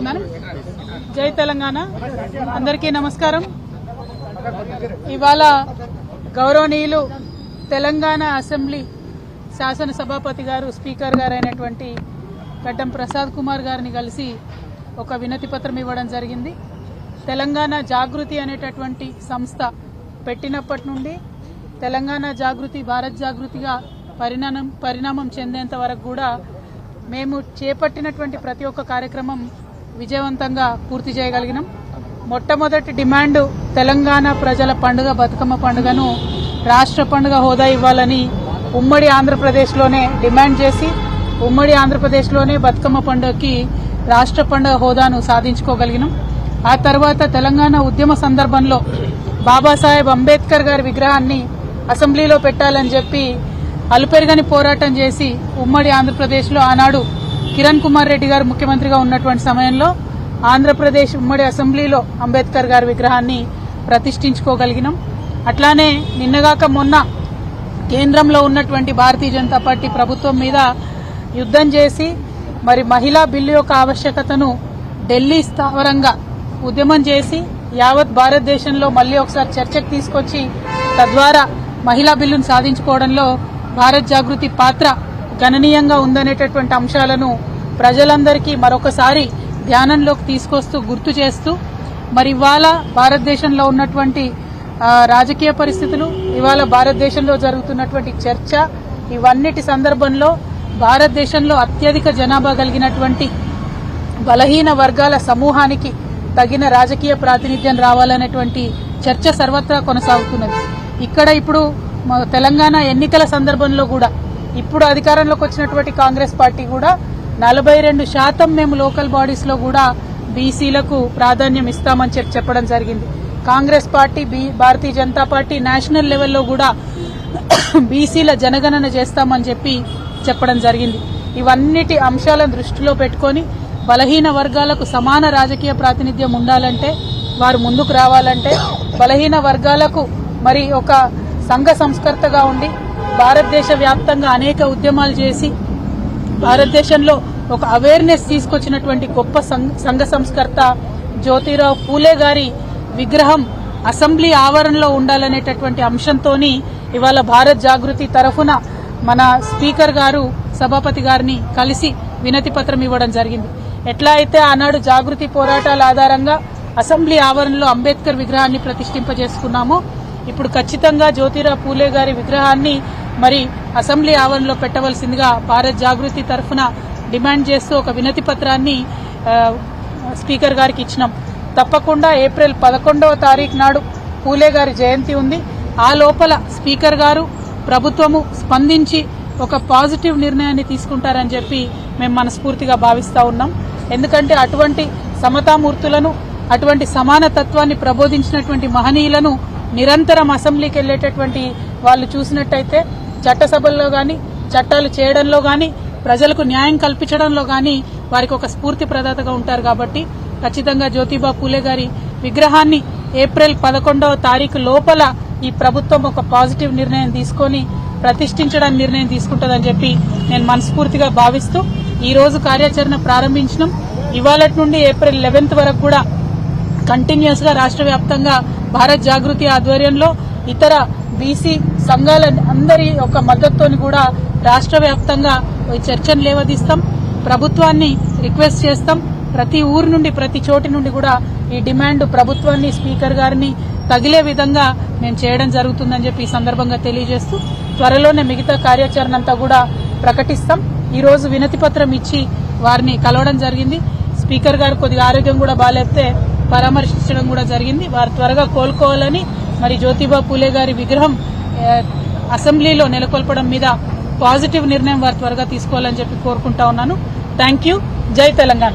వినిపిస్తున్నాను. జై తెలంగాణ. అందరికీ నమస్కారం. ఇవాళ గౌరవనీయులు తెలంగాణ అసెంబ్లీ శాసన సభాపతి గారు, స్పీకర్ గారు అయినటువంటి గడ్డం ప్రసాద్ కుమార్ గారిని కలిసి ఒక వినతి పత్రం ఇవ్వడం జరిగింది. తెలంగాణ జాగృతి అనేటటువంటి సంస్థ పెట్టినప్పటి నుండి తెలంగాణ జాగృతి భారత్ జాగృతిగా పరిణామం చెందేంత వరకు కూడా మేము చేపట్టినటువంటి ప్రతి ఒక్క కార్యక్రమం విజయవంతంగా పూర్తి చేయగలిగినాం. మొట్టమొదటి డిమాండ్ తెలంగాణ ప్రజల పండుగ బతుకమ్మ పండుగను రాష్ట్ర పండుగ హోదా ఇవ్వాలని ఉమ్మడి ఆంధ్రప్రదేశ్లోనే డిమాండ్ చేసి ఉమ్మడి ఆంధ్రప్రదేశ్లోనే బతుకమ్మ పండుగకి రాష్ట్ర పండుగ హోదాను సాధించుకోగలిగినాం. ఆ తర్వాత తెలంగాణ ఉద్యమ సందర్భంలో బాబాసాహెబ్ అంబేద్కర్ గారి విగ్రహాన్ని అసెంబ్లీలో పెట్టాలని చెప్పి అలుపెరగని పోరాటం చేసి ఉమ్మడి ఆంధ్రప్రదేశ్లో ఆనాడు కిరణ్ కుమార్ రెడ్డి గారు ముఖ్యమంత్రిగా ఉన్నటువంటి సమయంలో ఆంధ్రప్రదేశ్ ఉమ్మడి అసెంబ్లీలో అంబేద్కర్ గారి విగ్రహాన్ని ప్రతిష్ఠించుకోగలిగినాం. అట్లానే నిన్నగాక మొన్న కేంద్రంలో ఉన్నటువంటి భారతీయ జనతా పార్టీ ప్రభుత్వం మీద యుద్ధం చేసి మరి మహిళా బిల్లు యొక్క ఆవశ్యకతను ఢిల్లీ స్థావరంగా ఉద్యమం చేసి యావత్ భారతదేశంలో మళ్లీ ఒకసారి చర్చకు తీసుకొచ్చి తద్వారా మహిళా బిల్లును సాధించుకోవడంలో భారత్ జాగృతి పాత్ర గణనీయంగా ఉందనేటటువంటి అంశాలను ప్రజలందరికీ మరొకసారి ధ్యానంలోకి తీసుకొస్తూ గుర్తు చేస్తూ మరి ఇవాళ భారతదేశంలో ఉన్నటువంటి రాజకీయ పరిస్థితులు, ఇవాళ భారతదేశంలో జరుగుతున్నటువంటి చర్చ, ఇవన్నిటి సందర్భంలో భారతదేశంలో అత్యధిక జనాభా కలిగినటువంటి బలహీన వర్గాల సమూహానికి తగిన రాజకీయ ప్రాతినిధ్యం రావాలనేటువంటి చర్చ సర్వత్రా కొనసాగుతున్నది. ఇక్కడ ఇప్పుడు తెలంగాణ ఎన్నికల సందర్భంలో కూడా ఇప్పుడు అధికారంలోకి వచ్చినటువంటి కాంగ్రెస్ పార్టీ కూడా 42% మేము లోకల్ బాడీస్ లో కూడా బీసీలకు ప్రాధాన్యం ఇస్తామని చెప్పడం జరిగింది. Congress party, Bharatiya Janata party national లెవెల్లో కూడా బీసీల జనగణన చేస్తామని చెప్పడం జరిగింది. ఇవన్నిటి అంశాలను దృష్టిలో పెట్టుకుని బలహీన వర్గాలకు సమాన రాజకీయ ప్రాతినిధ్యం ఉండాలంటే, వారు ముందుకు రావాలంటే, బలహీన వర్గాలకు మరి ఒక సంఘ సంస్కర్తగా ఉండి భారతదేశ వ్యాప్తంగా అనేక ఉద్యమాలు చేసి భారతదేశంలో ఒక అవేర్నెస్ తీసుకొచ్చినటువంటి గొప్ప సంఘ సంస్కర్త జ్యోతిరావు పూలే గారి విగ్రహం అసెంబ్లీ ఆవరణలో ఉండాలనేటటువంటి అంశంతోని ఇవాళ భారత్ జాగృతి తరఫున మన స్పీకర్ గారు సభాపతి గారిని కలిసి వినతి పత్రం ఇవ్వడం జరిగింది. ఎట్లా అయితే ఆనాడు జాగృతి పోరాటాల ఆధారంగా అసెంబ్లీ ఆవరణలో అంబేద్కర్ విగ్రహాన్ని ప్రతిష్ఠింపజేసుకున్నామో, ఇప్పుడు ఖచ్చితంగా జ్యోతిరావు పూలే గారి విగ్రహాన్ని మరి అసెంబ్లీ ఆవరణలో పెట్టవలసిందిగా భారత్ జాగృతి తరఫున డిమాండ్ చేస్తూ ఒక వినతి పత్రాన్ని స్పీకర్ గారికి ఇచ్చినాం. తప్పకుండా ఏప్రిల్ 11వ తారీఖు నాడు పూలే గారి జయంతి ఉంది. ఆ లోపల స్పీకర్ గారు, ప్రభుత్వము స్పందించి ఒక పాజిటివ్ నిర్ణయాన్ని తీసుకుంటారని చెప్పి మేము మనస్ఫూర్తిగా భావిస్తా ఉన్నాం. ఎందుకంటే అటువంటి సమతామూర్తులను, అటువంటి సమానతత్వాన్ని ప్రబోధించినటువంటి మహనీయులను నిరంతరం అసెంబ్లీకి వెళ్లేటటువంటి వాళ్ళు చూసినట్టయితే చట్టసభల్లో గాని, చట్టాలు చేయడంలో గాని, ప్రజలకు న్యాయం కల్పించడంలో గాని వారికి ఒక స్ఫూర్తి ప్రదాతగా ఉంటారు. కాబట్టి ఖచ్చితంగా జ్యోతిబా పూలే గారి విగ్రహాన్ని ఏప్రిల్ 11వ తారీఖు లోపల ఈ ప్రభుత్వం ఒక పాజిటివ్ నిర్ణయం తీసుకుని ప్రతిష్ఠించడానికి నిర్ణయం తీసుకుంటుందని చెప్పి నేను మనస్ఫూర్తిగా భావిస్తూ ఈ రోజు కార్యాచరణ ప్రారంభించినాం. ఇవాళటి నుండి ఏప్రిల్ 11th వరకు కూడా కంటిన్యూస్ గా రాష్ట్ర వ్యాప్తంగా భారత్ జాగృతి ఆధ్వర్యంలో ఇతర బీసీ సంఘాల అందరి యొక్క మద్దతుతోని కూడా రాష్ట్ర వ్యాప్తంగా ఈ చర్చను లేవదీస్తాం. ప్రభుత్వాన్ని రిక్వెస్ట్ చేస్తాం. ప్రతి ఊరు నుండి, ప్రతి చోటి నుండి కూడా ఈ డిమాండ్ ప్రభుత్వాన్ని, స్పీకర్ గారిని తగిలే విధంగా మేము చేయడం జరుగుతుందని చెప్పి ఈ సందర్భంగా తెలియజేస్తూ త్వరలోనే మిగతా కార్యాచరణ అంతా కూడా ప్రకటిస్తాం. ఈ రోజు వినతి పత్రం ఇచ్చి వారిని కలవడం జరిగింది. స్పీకర్ గారు కొద్దిగా ఆరోగ్యం కూడా బాగాలేకపోతే పరామర్శించడం కూడా జరిగింది. వారు త్వరగా కోలుకోవాలని, మరి జ్యోతిబా పూలే గారి విగ్రహం అసెంబ్లీలో నెలకొల్పడం మీద పాజిటివ్ నిర్ణయం వారు త్వరగా తీసుకోవాలని చెప్పి కోరుకుంటా ఉన్నాను. Thank you. జై తెలంగాణ.